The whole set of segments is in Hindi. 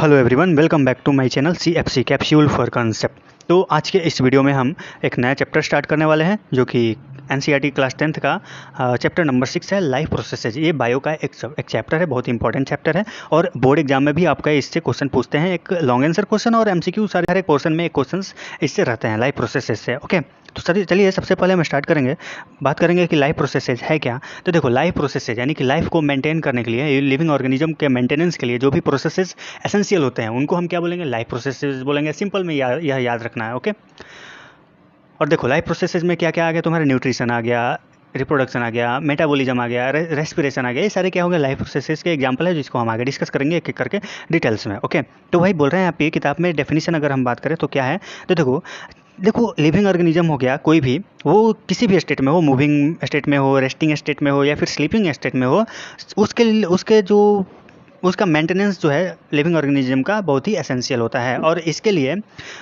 Hello everyone, welcome back to my channel CFC capsule for concept. तो आज के इस वीडियो में हम एक नया चैप्टर स्टार्ट करने वाले हैं जो कि NCERT क्लास 10th का चैप्टर नंबर 6 है, लाइफ प्रोसेसेज। ये बायो का एक चैप्टर है, बहुत इंपॉर्टेंट चैप्टर है और बोर्ड एग्जाम में भी आपका इससे क्वेश्चन पूछते हैं। एक लॉन्ग आंसर क्वेश्चन और MCQ सारे हर एक पोर्शन में एक क्वेश्चन इससे रहते हैं लाइफ प्रोसेसेज से। ओके, तो चलिए सबसे पहले हम स्टार्ट करेंगे, बात करेंगे कि लाइफ प्रोसेसेज है क्या। तो देखो, लाइफ प्रोसेसेज यानी कि लाइफ को मेंटेन करने के लिए, लिविंग ऑर्गेनिज्म के मेंटेनेंस के लिए जो भी प्रोसेसेज एसेंशियल होते हैं उनको हम क्या बोलेंगे, लाइफ प्रोसेसेज बोलेंगे। सिंपल में यह याद रखना है। ओके, और देखो लाइफ प्रोसेसेज में क्या क्या आ गया तुम्हारा, न्यूट्रिशन आ गया, रिप्रोडक्शन आ गया, मेटाबॉलिज्म आ गया, रेस्पिरेशन आ गया। ये सारे क्या हो गए, लाइफ प्रोसेसेस के एग्जांपल है जिसको हम आगे डिस्कस करेंगे एक एक करके डिटेल्स में। ओके, तो वही बोल रहे हैं आपकी किताब में डेफिनेशन अगर हम बात करें तो क्या है। तो देखो लिविंग ऑर्गेनिज्म हो गया कोई भी, वो किसी भी स्टेट में हो, मूविंग स्टेट में हो, रेस्टिंग स्टेट में हो या फिर स्लीपिंग स्टेट में हो, उसके जो उसका मेंटेनेंस जो है लिविंग ऑर्गेनिज्म का बहुत ही एसेंशियल होता है। और इसके लिए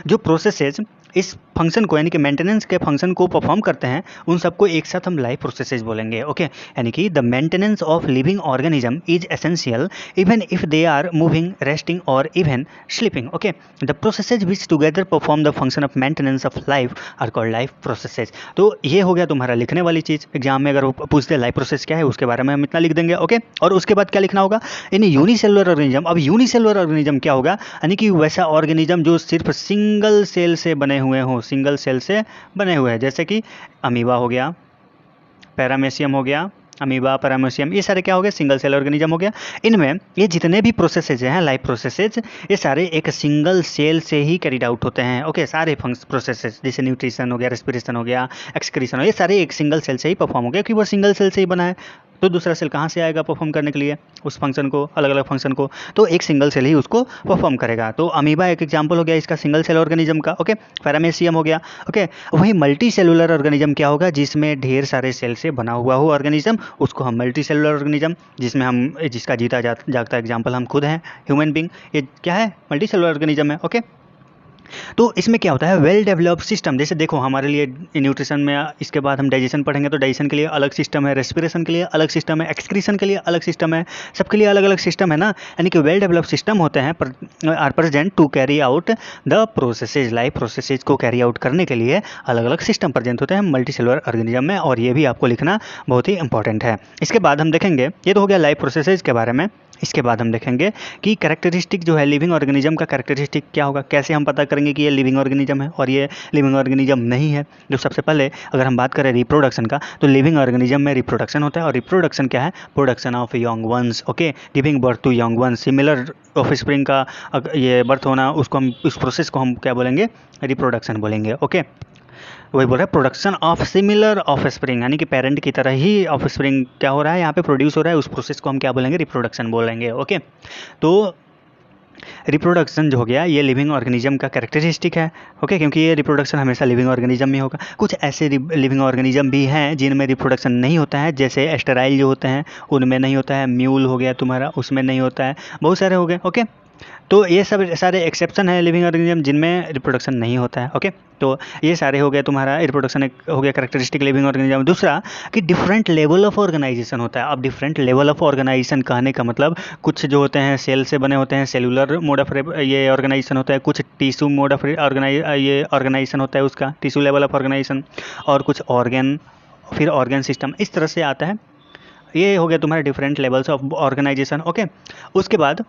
जो प्रोसेसेस इस फंक्शन को यानी कि मेंटेनेंस के फंक्शन को परफॉर्म करते हैं उन सबको एक साथ हम लाइफ प्रोसेसेस बोलेंगे। ओके, यानी कि the maintenance of living organism is essential even if they are moving, resting और even sleeping. Okay, the processes which together perform the function of maintenance of life are called life processes. तो ये हो गया तुम्हारा लिखने वाली चीज़। एग्जाम में अगर वो पूछते हैं लाइफ प्रोसेस क्या है उसके बारे में हम इतना लिख देंगे। ओके, और उसके बाद क्या लिखना होगा, इन यूनिसेलुलर ऑर्गेनिज्म। अब यूनिसेलुलर ऑर्गेनिज्म क्या होगा, यानी कि वैसा ऑर्गेनिज्म जो सिर्फ सिंगल सेल से बने हुए हों, सिंगल सेल से बने हुए हैं, जैसे कि अमीबा हो गया, पैरामेशियम हो गया, अमीबा, पैरामेशियम, ये सारे क्या हो गए, सिंगल सेल ऑर्गेनिज्म हो गया। इनमें ये जितने भी प्रोसेसेज हैं लाइफ प्रोसेसेज, ये सारे एक सिंगल सेल से ही कैरिड आउट होते हैं। ओके, सारे प्रोसेसेज जैसे न्यूट्रिशन हो गया, रेस्पिरेशन हो गया, एक्सक्रीशन हो, ये सारे एक सिंगल सेल से ही परफॉर्म हो गया कि वो सिंगल सेल से ही बना है। तो दूसरा सेल कहाँ से आएगा परफॉर्म करने के लिए उस फंक्शन को, अलग अलग फंक्शन को, तो एक सिंगल सेल ही उसको परफॉर्म करेगा। तो अमीबा एक एग्जांपल हो गया इसका, सिंगल सेल ऑर्गेनिज्म का। ओके, पैरामेशियम हो गया। ओके, वही मल्टी सेलुलर ऑर्गेनिज्म क्या होगा, जिसमें ढेर सारे सेल से बना हुआ हो ऑर्गेनिज्म, उसको हम मल्टी सेलुलर ऑर्गेनिज्म, जिसका जीता जागता एग्जाम्पल हम खुद हैं, ह्यूमन बींग, ये क्या है, मल्टी सेलुलर ऑर्गेनिज्म है। ओके, तो इसमें क्या होता है, वेल डेवलप्ड सिस्टम। जैसे देखो हमारे लिए न्यूट्रिशन में, इसके बाद हम डाइजेशन पढ़ेंगे तो डाइजेशन के लिए अलग सिस्टम है, रेस्पिरेशन के लिए अलग सिस्टम है, एक्सक्रीशन के लिए अलग सिस्टम है, सबके लिए अलग अलग सिस्टम है ना। यानी कि वेल डेवलप्ड सिस्टम होते हैं are present to carry out the processes. Life processes को कैरी आउट करने के लिए अलग अलग सिस्टम प्रेजेंट होते हैं मल्टी सेलुलर ऑर्गेनिज्म में, और ये भी आपको लिखना बहुत ही इंपॉर्टेंट है। इसके बाद हम देखेंगे, ये तो हो गया लाइफ प्रोसेसेज के बारे में। इसके बाद हम देखेंगे कि कैरेक्टरिस्टिक जो है लिविंग ऑर्गेनिज्म का, कैरेक्टरिस्टिक क्या होगा, कैसे हम पता करेंगे कि ये लिविंग ऑर्गेनिज्म है और ये लिविंग ऑर्गेनिज्म नहीं है। जो सबसे पहले अगर हम बात करें रिप्रोडक्शन का, तो लिविंग ऑर्गेनिज्म में रिप्रोडक्शन होता है, और रिप्रोडक्शन क्या है, production of young ones. Okay, giving birth to young ones, similar offspring का ये बर्थ होना, उसको हम, उस प्रोसेस को हम क्या बोलेंगे, रिप्रोडक्शन बोलेंगे। ओके, वही बोल रहा है production of similar of spring, यानी कि पेरेंट की तरह ही ऑफ स्प्रिंग क्या हो रहा है यहाँ पे, प्रोड्यूस हो रहा है, उस प्रोसेस को हम क्या बोलेंगे, रिप्रोडक्शन बोलेंगे। ओके, तो रिप्रोडक्शन जो हो गया ये लिविंग ऑर्गेनिज्म का कैरेक्टरिस्टिक है। ओके, क्योंकि ये रिप्रोडक्शन हमेशा लिविंग ऑर्गेनिज्म में होगा। कुछ ऐसे लिविंग ऑर्गेनिज्म भी हैं जिनमें रिप्रोडक्शन नहीं होता है, जैसे एस्टेराइल जो होते हैं उनमें नहीं होता है, म्यूल हो गया तुम्हारा, उसमें नहीं होता है, बहुत सारे हो गए। ओके, तो ये सब सारे एक्सेप्शन है लिविंग ऑर्गेनिज्म जिनमें रिप्रोडक्शन नहीं होता है। ओके, तो ये सारे हो गए तुम्हारा, रिप्रोडक्शन एक हो गया कैरेक्टरिस्टिक लिविंग ऑर्गेनिज्म। दूसरा कि डिफरेंट लेवल ऑफ ऑर्गेनाइजेशन होता है। अब डिफरेंट लेवल ऑफ ऑर्गेनाइजेशन कहने का मतलब, कुछ जो होते हैं सेल से बने होते हैं, सेलुलर मोड ऑफ ये ऑर्गेनाइजेशन होता है, कुछ टिश्यू मोड ऑफ ये ऑर्गेनाइजेशन होता है उसका, टिश्यू लेवल ऑफ ऑर्गेनाइजेशन, और कुछ ऑर्गेन, फिर ऑर्गेन सिस्टम, इस तरह से आता है। ये हो गया तुम्हारे different levels of organisation. Okay, उसके बाद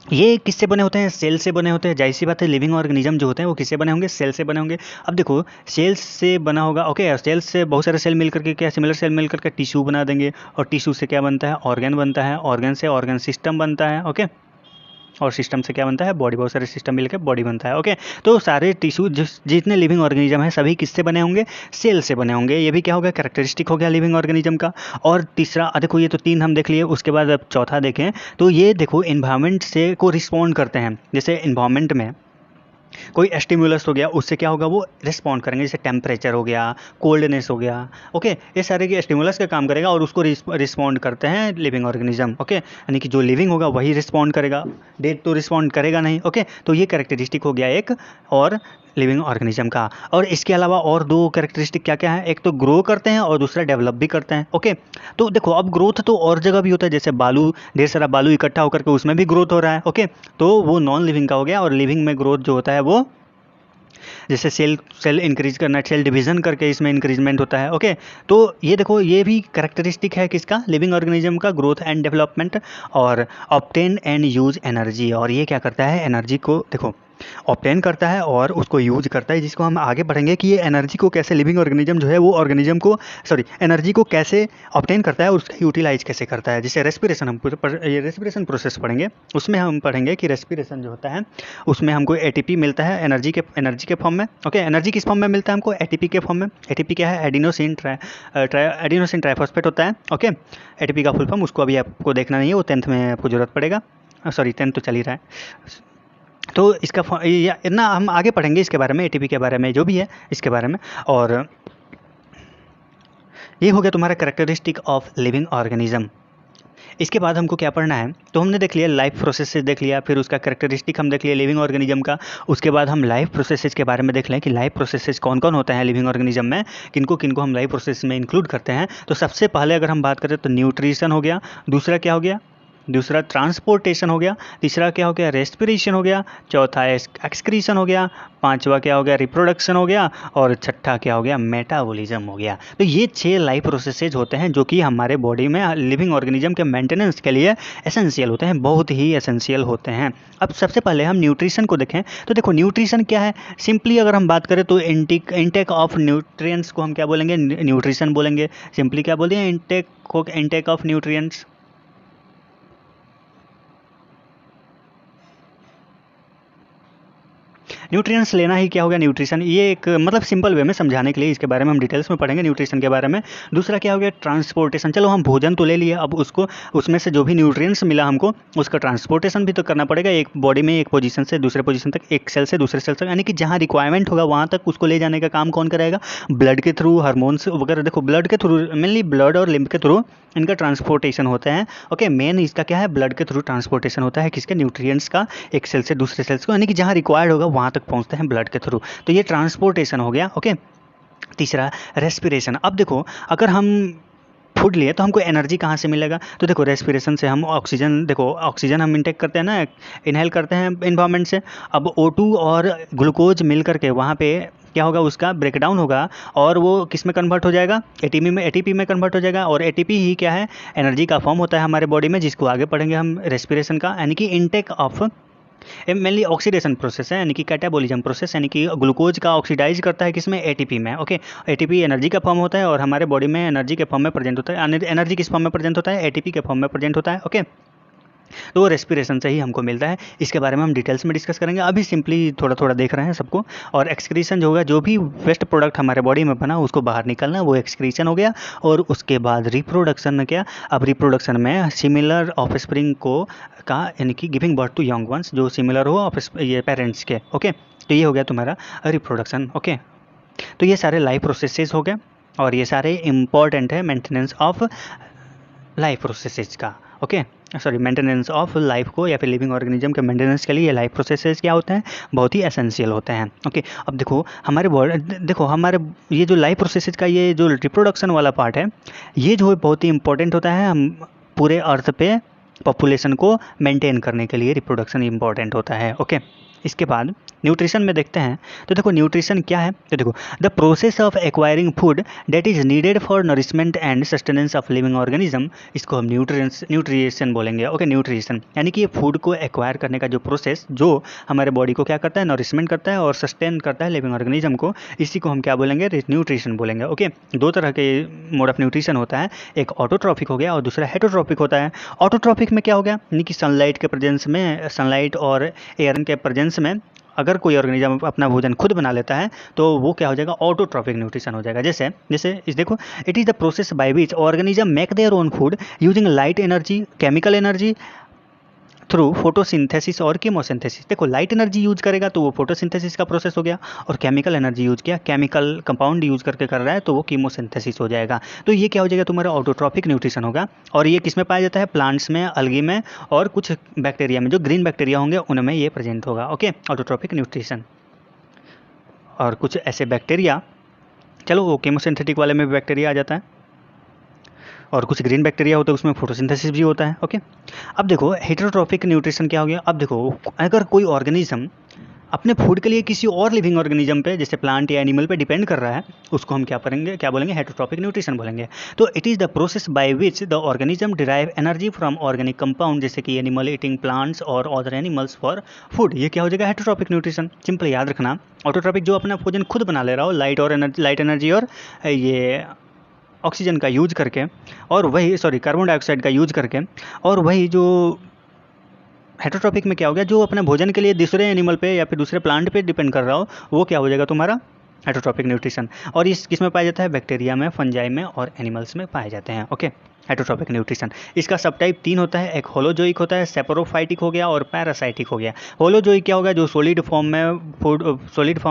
ये किससे बने होते हैं, सेल से बने होते हैं। जाहिर सी बात है लिविंग ऑर्गेनिज्म जो होते हैं वो किससे बने होंगे, सेल से बने होंगे। अब देखो सेल्स से बना होगा, ओके, सेल्स से बहुत सारे सेल मिलकर के क्या, सिमिलर सेल मिलकर के टिश्यू बना देंगे, और टिश्यू से क्या बनता है, ऑर्गन बनता है, ऑर्गन से ऑर्गन सिस्टम बनता है। ओके, और सिस्टम से क्या बनता है, बॉडी, बहुत सारे सिस्टम मिलकर बॉडी बनता है। ओके, तो सारे टिश्यू जितने लिविंग ऑर्गेनिज्म है सभी किससे बने होंगे, सेल से बने होंगे। ये भी क्या हो गया, कैरेक्टरिस्टिक हो गया लिविंग ऑर्गेनिज्म का। और तीसरा, देखो ये तो तीन हम देख लिए, उसके बाद अब चौथा देखें तो ये देखो इन्वायरमेंट से को रिस्पॉन्ड करते हैं। जैसे इन्वायरमेंट में कोई स्टिमुलस हो गया, उससे क्या होगा, वो रिस्पॉन्ड करेंगे, जैसे टेम्परेचर हो गया, कोल्डनेस हो गया। ओके, ये सारे के स्टिमुलस का काम करेगा और उसको रिस्पॉन्ड करते हैं लिविंग ऑर्गेनिज्म। ओके, यानी कि जो लिविंग होगा वही रिस्पॉन्ड करेगा, डेड तो रिस्पॉन्ड करेगा नहीं। ओके, तो ये कैरेक्टरिस्टिक हो गया एक। और लिविंग ऑर्गेनिज्म का। और इसके अलावा और दो कैरेक्टरिस्टिक क्या क्या है, एक तो ग्रो करते हैं और दूसरा डेवलप भी करते हैं। ओके, तो देखो अब ग्रोथ तो और जगह भी होता है, जैसे बालू, ढेर सारा बालू इकट्ठा होकर के उसमें भी ग्रोथ हो रहा है। ओके, तो वो नॉन लिविंग का हो गया। और लिविंग में ग्रोथ जो होता है वो जैसे सेल सेल इंक्रीज करना, सेल डिवीजन करके इसमें इंक्रीजमेंट होता है। ओके, तो ये देखो ये भी करेक्टरिस्टिक है किसका, लिविंग ऑर्गेनिज्म का, ग्रोथ एंड डेवलपमेंट। और ऑब्टेन एंड यूज एनर्जी, और ये क्या करता है, एनर्जी को देखो ऑब्टेन करता है और उसको यूज करता है, जिसको हम आगे बढ़ेंगे कि ये एनर्जी को कैसे लिविंग ऑर्गेनिज्म जो है वो ऑर्गेनिज्म को एनर्जी को कैसे ऑब्टेन करता है और उसका यूटिलाइज कैसे करता है। जैसे रेस्पिरेशन, हम ये रेस्पिरेशन प्रोसेस पढ़ेंगे, उसमें हम पढ़ेंगे कि रेस्पिरेशन जो होता है उसमें हमको एटीपी मिलता है एनर्जी के फॉर्म में। ओके, एनर्जी किस फॉर्म में मिलता है हमको, एटीपी के फॉर्म में। एटीपी क्या है, एडिनोसिन ट्राइफॉस्फेट होता है। ओके, एटीपी का फुल फॉर्म उसको अभी आपको देखना नहीं है, वो 10th में आपको जरूरत पड़ेगा। 10th तो चल ही रहा है, तो इसका इतना हम आगे पढ़ेंगे इसके बारे में, एटीपी के बारे में जो भी है इसके बारे में। और ये हो गया तुम्हारा करेक्टरिस्टिक ऑफ लिविंग ऑर्गेनिज्म। इसके बाद हमको क्या पढ़ना है, तो हमने देख लिया लाइफ प्रोसेसेस देख लिया, फिर उसका करेक्टरिस्टिक हम देख लिया लिविंग ऑर्गेनिज्म का। उसके बाद हम लाइफ प्रोसेसेस के बारे में देख लें कि लाइफ प्रोसेसेस कौन कौन होते हैं लिविंग ऑर्गेनिज्म में, किनको किनको हम लाइफ प्रोसेस में इंक्लूड करते हैं। तो सबसे पहले अगर हम बात करें तो न्यूट्रिशन हो गया, दूसरा क्या हो गया, दूसरा ट्रांसपोर्टेशन हो गया, तीसरा क्या हो गया, रेस्पिरेशन हो गया, चौथा एक्सक्रीशन हो गया, पांचवा क्या हो गया, रिप्रोडक्शन हो गया, और छठा क्या हो गया, मेटाबॉलिज्म हो गया। तो ये 6 लाइफ प्रोसेसेज होते हैं जो कि हमारे बॉडी में लिविंग ऑर्गेनिज्म के मेंटेनेंस के लिए एसेंशियल होते हैं, बहुत ही एसेंशियल होते हैं। अब सबसे पहले हम न्यूट्रिशन को देखें, तो देखो न्यूट्रिशन क्या है, सिंपली अगर हम बात करें तो इंटेक ऑफ न्यूट्रिएंट्स को हम क्या बोलेंगे, न्यूट्रिशन बोलेंगे। सिंपली क्या बोलिए, इंटेक ऑफ न्यूट्रिएंट्स। न्यूट्रिएंट्स लेना ही क्या हो गया, न्यूट्रिशन। ये एक मतलब सिंपल वे में समझाने के लिए इसके बारे में हम डिटेल्स में पढ़ेंगे न्यूट्रिशन के बारे में। दूसरा क्या हो गया, ट्रांसपोर्टेशन। चलो हम भोजन तो ले लिए, अब उसको उसमें से जो भी न्यूट्रिएंट्स मिला हमको उसका ट्रांसपोर्टेशन भी तो करना पड़ेगा, एक बॉडी में एक पोजीशन से दूसरे पोजीशन तक, एक सेल से दूसरे सेल तक, यानी कि जहाँ रिक्वायरमेंट होगा वहाँ तक उसको ले जाने का काम कौन करेगा, ब्लड के थ्रू, हार्मोन्स वगैरह। देखो ब्लड के थ्रू, मेनली ब्लड और लिम्फ के थ्रू इनका ट्रांसपोर्टेशन होता है। ओके, मेन इसका क्या है, ब्लड के थ्रू ट्रांसपोर्टेशन होता है किसके, न्यूट्रिएंट्स का, एक सेल से दूसरे सेल्स को, यानी कि जहाँ रिक्वायर्ड होगा वहाँ तक पहुँचते हैं ब्लड के थ्रू। तो ये ट्रांसपोर्टेशन हो गया। ओके, तीसरा रेस्पिरेशन। अब देखो अगर हम फूड लिए तो हमको एनर्जी कहाँ से मिलेगा, तो देखो रेस्पिरेशन से हम ऑक्सीजन, देखो ऑक्सीजन हम इंटेक करते हैं ना, इनहेल करते हैं इन्वायरमेंट से। अब O2 और ग्लूकोज मिल करके वहाँ पे क्या होगा, उसका ब्रेकडाउन होगा और वो किस में कन्वर्ट हो जाएगा, एटीपी में कन्वर्ट हो जाएगा। और एटीपी ही क्या है, एनर्जी का फॉर्म होता है हमारे बॉडी में, जिसको आगे पढ़ेंगे हम रेस्पिरेशन का, यानी कि intake of, mainly oxidation process है, यानी कि कैटाबॉलिज्म प्रोसेस, यानी कि ग्लूकोज का ऑक्सीडाइज करता है किसमें, एटीपी में। ओके, एटीपी एनर्जी का फॉर्म होता है और हमारे बॉडी में एनर्जी के फॉर्म में प्रेजेंट होता है। एनर्जी किस फॉर्म में प्रेजेंट होता है, एटीपी के फॉर्म में प्रेजेंट होता है। ओके, तो वो रेस्पिरेशन से ही हमको मिलता है। इसके बारे में हम डिटेल्स में डिस्कस करेंगे, अभी सिंपली थोड़ा थोड़ा देख रहे हैं सबको। और एक्सक्रीशन जो होगा, जो भी वेस्ट प्रोडक्ट हमारे बॉडी में बना उसको बाहर निकलना, वो एक्सक्रीशन हो गया। और उसके बाद रिप्रोडक्शन क्या, अब रिप्रोडक्शन में सिमिलर ऑफस्प्रिंग को का, यानी कि giving birth to young ones, जो सिमिलर हो ये पेरेंट्स के। ओके, तो ये हो गया तुम्हारा रिप्रोडक्शन। ओके, तो ये सारे लाइफ प्रोसेसेस हो गए और ये सारे इंपॉर्टेंट है मेंटेनेंस ऑफ लाइफ प्रोसेसेस का। ओके, मेंटेनेंस ऑफ लाइफ को या फिर लिविंग ऑर्गेनिज्म के मेंटेनेंस के लिए लाइफ प्रोसेसेस क्या होते हैं, बहुत ही एसेंशियल होते हैं। ओके, अब देखो हमारे ये जो लाइफ प्रोसेसेस का ये जो रिप्रोडक्शन वाला पार्ट है, ये जो है बहुत ही इंपॉर्टेंट होता है। हम पूरे अर्थ पे पॉपुलेशन को मेंटेन करने के लिए रिप्रोडक्शन इंपॉर्टेंट होता है। ओके, इसके बाद न्यूट्रिशन में देखते हैं, तो देखो न्यूट्रिशन क्या है, तो देखो the process of acquiring food that is needed for nourishment and sustenance of living organism, इसको हम न्यूट्रिशन बोलेंगे। ओके, न्यूट्रिशन यानी कि फूड को एक्वायर करने का जो प्रोसेस, जो हमारे बॉडी को क्या करता है, नरिशमेंट करता है और सस्टेन करता है लिविंग ऑर्गेनिज्म को, इसी को हम क्या बोलेंगे, न्यूट्रिशन बोलेंगे। ओके, दो तरह के मोड ऑफ न्यूट्रिशन होता है, एक ऑटोट्रॉफिक हो गया और दूसरा हेटरोट्रॉफिक होता है। ऑटोट्रॉफिक में क्या हो गया, यानी कि सनलाइट के प्रेजेंस में, सनलाइट और एयर के प्रेजेंस में अगर कोई ऑर्गेनिज्म अपना भोजन खुद बना लेता है तो वो क्या हो जाएगा, ऑटोट्रॉफिक न्यूट्रिशन हो जाएगा। जैसे जैसे इस देखो, it is the process by which organism make their own food using light energy, chemical energy through photosynthesis और कीमोसिंथेसिस। देखो लाइट एनर्जी यूज करेगा तो वो फोटोसिंथेसिस का प्रोसेस हो गया, और केमिकल एनर्जी यूज किया, केमिकल कंपाउंड यूज करके कर रहा है तो वो कीमोसिंथेसिस हो जाएगा। तो ये क्या हो जाएगा, तुम्हारा ऑटोट्रॉफिक न्यूट्रिशन होगा। और ये किस में पाया जाता है, प्लांट्स में, अलगी में और कुछ बैक्टीरिया में, जो ग्रीन बैक्टीरिया होंगे उनमें ये प्रेजेंट होगा। Okay, autotrophic nutrition. और कुछ ऐसे बैक्टीरिया, चलो वो केमोसिंथेटिक वाले में भी बैक्टीरिया आ जाता है, और कुछ ग्रीन बैक्टीरिया होते हैं उसमें फोटोसिंथेसिस भी होता है। ओके, अब देखो हेटेरोट्रॉफिक न्यूट्रिशन क्या हो गया। अब देखो अगर कोई ऑर्गेनिज्म अपने फूड के लिए किसी और लिविंग ऑर्गेनिज्म पे, जैसे प्लांट या एनिमल पे डिपेंड कर रहा है, उसको हम क्या करेंगे, क्या बोलेंगे, हेटेरोट्रॉफिक न्यूट्रिशन बोलेंगे। तो it is the process by which the organism derive energy from organic compound, जैसे कि एनिमल ईटिंग प्लांट्स और अदर एनिमल्स फॉर फूड। ये क्या हो जाएगा, हेटेरोट्रॉफिक न्यूट्रिशन। सिंपल याद रखना, ऑटोट्रॉपिक जो अपना भोजन खुद बना ले रहा हो, लाइट एनर्जी और ये ऑक्सीजन का यूज करके, और वही कार्बन डाइऑक्साइड का यूज करके, और वही जो हेटेरोट्रॉपिक में क्या हो गया, जो अपने भोजन के लिए दूसरे एनिमल पे या फिर दूसरे प्लांट पे डिपेंड कर रहा हो, वो क्या हो जाएगा तुम्हारा हेटेरोट्रॉपिक न्यूट्रिशन। और इस किस में पाया जाता है, बैक्टीरिया में, फंजाई में और एनिमल्स में पाए जाते हैं। Okay, heterotrophic nutrition. इसका सब टाइप 3 होता है, एक होलोजोइक होता है, सेपोरोफाइटिक हो गया और पैरासाइटिक हो गया। होलोजोइक क्या होगा, जो सॉलिड फॉर्म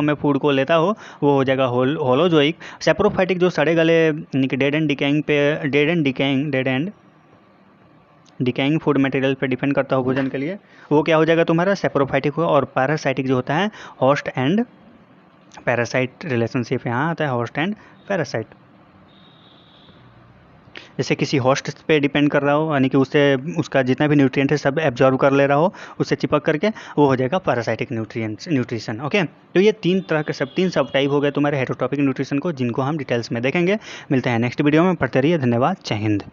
में फूड को लेता हो, वो हो जाएगा होलोजोइक। सेपोरोफाइटिक जो सड़े गले dead and decaying food material पे डिपेंड करता हो भोजन के लिए, वो क्या हो जाएगा तुम्हारा सेप्रोफाइटिक हुआ। और पैरासाइटिक जो होता है होस्ट एंड पैरासाइट रिलेशनशिप यहाँ आता है, होस्ट एंड पैरासाइट। जैसे किसी होस्ट पे डिपेंड कर रहा हो, यानी कि उससे उसका जितना भी न्यूट्रिएंट है सब एब्जॉर्ब कर ले रहा हो, उससे चिपक करके, वो हो जाएगा पैरासाइटिक न्यूट्रिशन। ओके, तो ये 3 तरह के तीन सब टाइप हो गए तुम्हारे हेटेरोट्रॉपिक न्यूट्रिशन को, जिनको हम डिटेल्स में देखेंगे। मिलते हैं नेक्स्ट वीडियो में, पढ़ते रहिए। धन्यवाद, जय हिंद।